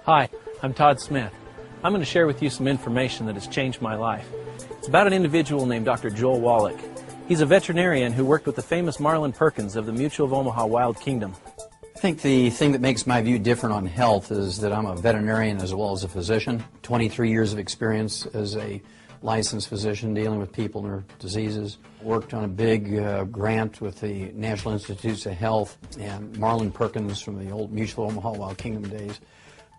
Hi, I'm Todd Smith. I'm going to share with you some information that has changed my life. It's about an individual named Dr. Joel Wallach. He's a veterinarian who worked with the famous Marlin Perkins of the Mutual of Omaha Wild Kingdom. I think the thing that makes my view different on health is that I'm a veterinarian as well as a physician. 23 years of experience as a licensed physician dealing with people and their diseases. Worked on a big grant with the National Institutes of Health and Marlin Perkins from the old Mutual of Omaha Wild Kingdom days.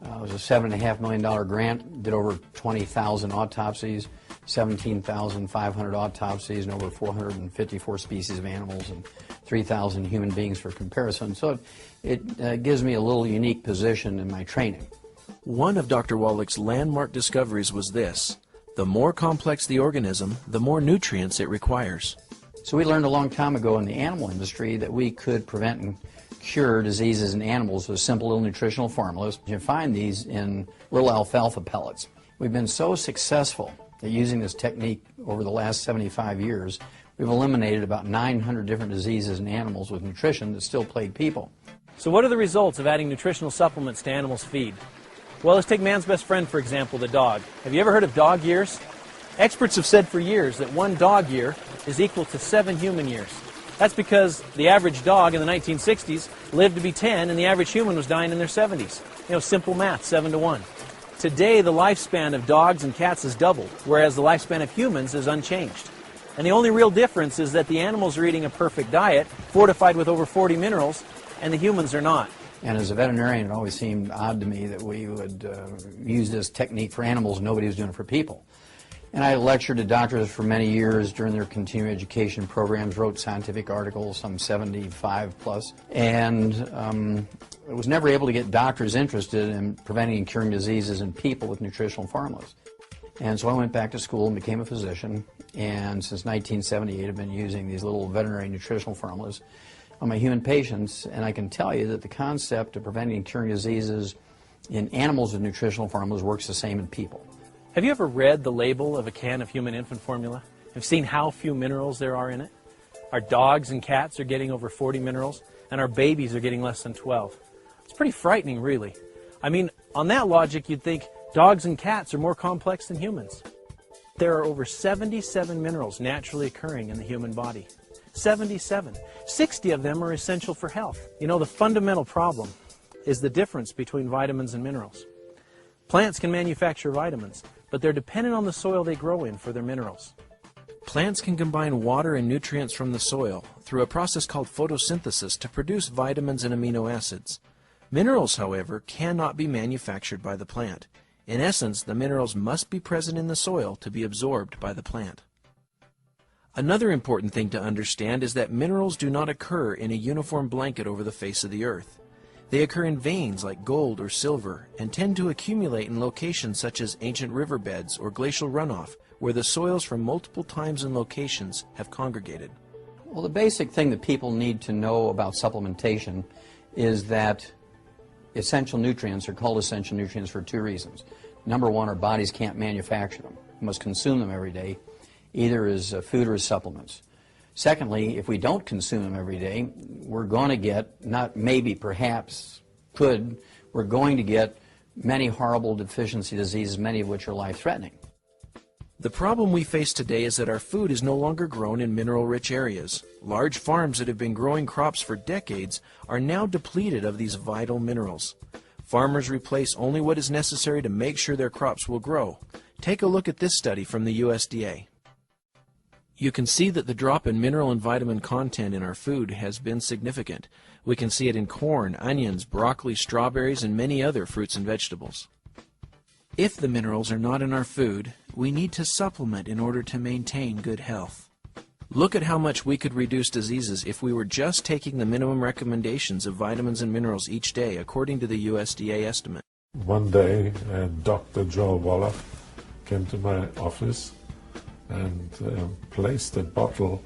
It was a $7.5 million grant, did over 20,000 autopsies, 17,500 autopsies, and over 454 species of animals and 3,000 human beings for comparison. So it gives me a little unique position in my training. One of Dr. Wallach's landmark discoveries was this: the more complex the organism, the more nutrients it requires. So we learned a long time ago in the animal industry that we could prevent and cure diseases in animals with simple little nutritional formulas. You find these in little alfalfa pellets. We've been so successful at using this technique over the last 75 years, we've eliminated about 900 different diseases in animals with nutrition that still plague people. So what are the results of adding nutritional supplements to animals' feed? Well, let's take man's best friend, for example, the dog. Have you ever heard of dog years? Experts have said for years that 1 dog year is equal to 7 human years. That's because the average dog in the 1960s lived to be 10 and the average human was dying in their 70s. You know, simple math, 7 to 1. Today, the lifespan of dogs and cats has doubled, whereas the lifespan of humans is unchanged. And the only real difference is that the animals are eating a perfect diet, fortified with over 40 minerals, and the humans are not. And as a veterinarian, it always seemed odd to me that we would use this technique for animals and nobody was doing it for people. And I lectured to doctors for many years during their continuing education programs, wrote scientific articles, some 75 plus, and I was never able to get doctors interested in preventing and curing diseases in people with nutritional formulas. And so I went back to school and became a physician, and since 1978 I've been using these little veterinary nutritional formulas on my human patients, and I can tell you that the concept of preventing and curing diseases in animals with nutritional formulas works the same in people. Have you ever read the label of a can of human infant formula? Have seen how few minerals there are in it? Our dogs and cats are getting over 40 minerals, and our babies are getting less than 12. It's pretty frightening, really. I mean, on that logic, you'd think dogs and cats are more complex than humans. There are over 77 minerals naturally occurring in the human body. 77. 60 of them are essential for health. You know, the fundamental problem is the difference between vitamins and minerals. Plants can manufacture vitamins, but they're dependent on the soil they grow in for their minerals. Plants can combine water and nutrients from the soil through a process called photosynthesis to produce vitamins and amino acids. Minerals, however, cannot be manufactured by the plant. In essence, the minerals must be present in the soil to be absorbed by the plant. Another important thing to understand is that minerals do not occur in a uniform blanket over the face of the earth. They occur in veins like gold or silver and tend to accumulate in locations such as ancient riverbeds or glacial runoff, where the soils from multiple times and locations have congregated. Well, the basic thing that people need to know about supplementation is that essential nutrients are called essential nutrients for 2 reasons. Number 1, our bodies can't manufacture them. We must consume them every day, either as food or as supplements. Secondly, if we don't consume them every day, we're going to get, not maybe, perhaps, could, we're going to get many horrible deficiency diseases, many of which are life-threatening. The problem we face today is that our food is no longer grown in mineral-rich areas. Large farms that have been growing crops for decades are now depleted of these vital minerals. Farmers replace only what is necessary to make sure their crops will grow. Take a look at this study from the USDA. You can see that the drop in mineral and vitamin content in our food has been significant. We can see it in corn, onions, broccoli, strawberries, and many other fruits and vegetables. If the minerals are not in our food, we need to supplement in order to maintain good health. Look at how much we could reduce diseases if we were just taking the minimum recommendations of vitamins and minerals each day, according to the USDA estimate. One day, Dr. Wallach came to my office and placed a bottle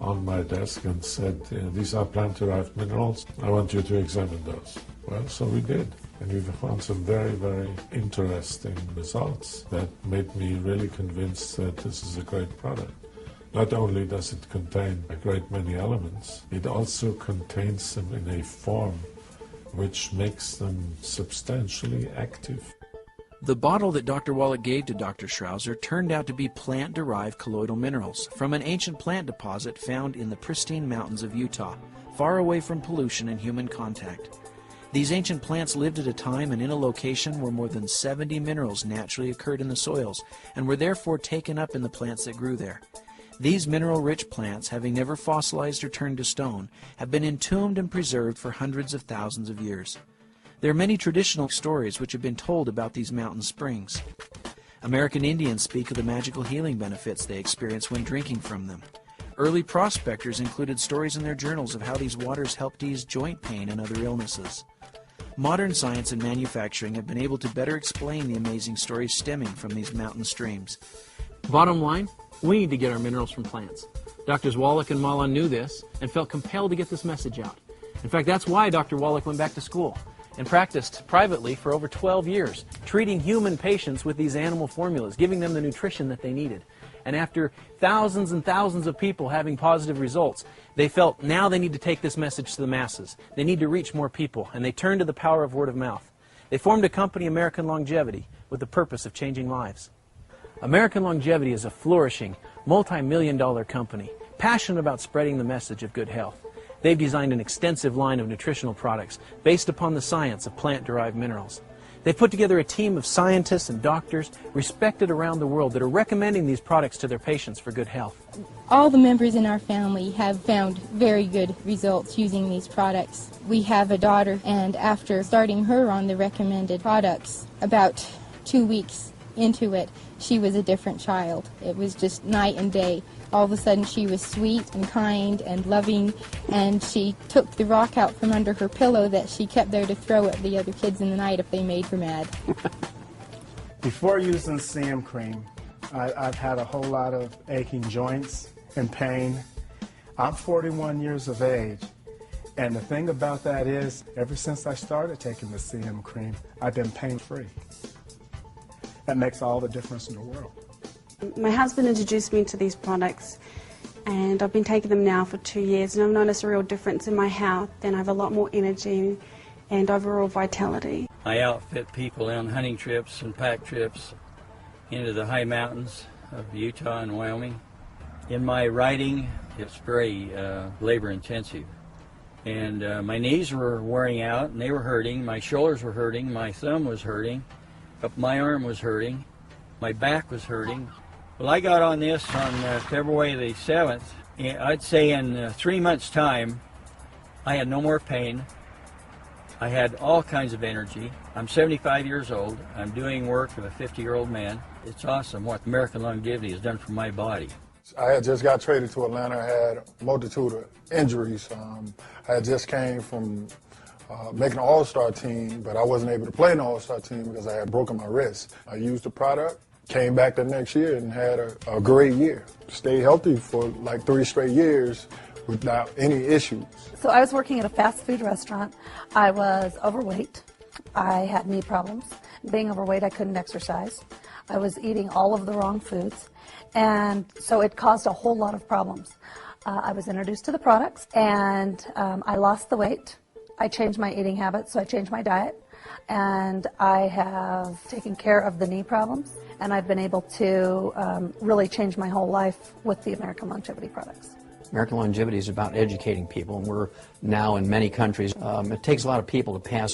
on my desk and said, these are plant-derived minerals, I want you to examine those. Well, so we did, and we found some very, very interesting results that made me really convinced that this is a great product. Not only does it contain a great many elements, it also contains them in a form which makes them substantially active. The bottle that Dr. Wallach gave to Dr. Schrauser turned out to be plant-derived colloidal minerals from an ancient plant deposit found in the pristine mountains of Utah, far away from pollution and human contact. These ancient plants lived at a time and in a location where more than 70 minerals naturally occurred in the soils and were therefore taken up in the plants that grew there. These mineral-rich plants, having never fossilized or turned to stone, have been entombed and preserved for hundreds of thousands of years. There are many traditional stories which have been told about these mountain springs. American Indians speak of the magical healing benefits they experience when drinking from them. Early prospectors included stories in their journals of how these waters helped ease joint pain and other illnesses. Modern science and manufacturing have been able to better explain the amazing stories stemming from these mountain streams. Bottom line, we need to get our minerals from plants. Drs. Wallach and Mala knew this and felt compelled to get this message out. In fact, that's why Dr. Wallach went back to school and practiced privately for over 12 years, treating human patients with these animal formulas, giving them the nutrition that they needed. And after thousands and thousands of people having positive results, they felt now they need to take this message to the masses. They need to reach more people, and they turned to the power of word of mouth. They formed a company, American Longevity, with the purpose of changing lives. American Longevity is a flourishing, multi-million-dollar company, passionate about spreading the message of good health. They've designed an extensive line of nutritional products based upon the science of plant-derived minerals. They've put together a team of scientists and doctors respected around the world that are recommending these products to their patients for good health. All the members in our family have found very good results using these products. We have a daughter, and after starting her on the recommended products, about 2 weeks into it, she was a different child. It was just night and day. All of a sudden she was sweet and kind and loving, and she took the rock out from under her pillow that she kept there to throw at the other kids in the night if they made her mad. Before using CM cream, I've had a whole lot of aching joints and pain. I'm 41 years of age, and the thing about that is, ever since I started taking the CM cream, I've been pain-free. That makes all the difference in the world. My husband introduced me to these products, and I've been taking them now for 2 years, and I've noticed a real difference in my health, and I have a lot more energy and overall vitality. I outfit people on hunting trips and pack trips into the high mountains of Utah and Wyoming. In my riding, it's very labor intensive, and my knees were wearing out and they were hurting, my shoulders were hurting, my thumb was hurting, my arm was hurting, my back was hurting. Well, I got on this on February the 7th. I'd say in 3 months' time, I had no more pain. I had all kinds of energy. I'm 75 years old. I'm doing work of a 50-year-old man. It's awesome what American Longevity has done for my body. I had just got traded to Atlanta. I had a multitude of injuries. I had just came from making an all-star team, but I wasn't able to play in the all-star team because I had broken my wrist. I used the product, came back the next year and had a great year. Stayed healthy for like 3 straight years without any issues. So I was working at a fast food restaurant. I was overweight. I had knee problems. Being overweight, I couldn't exercise. I was eating all of the wrong foods, and so it caused a whole lot of problems. I was introduced to the products, and I lost the weight. I changed my eating habits, so I changed my diet, and I have taken care of the knee problems, and I've been able to really change my whole life with the American Longevity products. American Longevity is about educating people, and we're now in many countries. It takes a lot of people to pass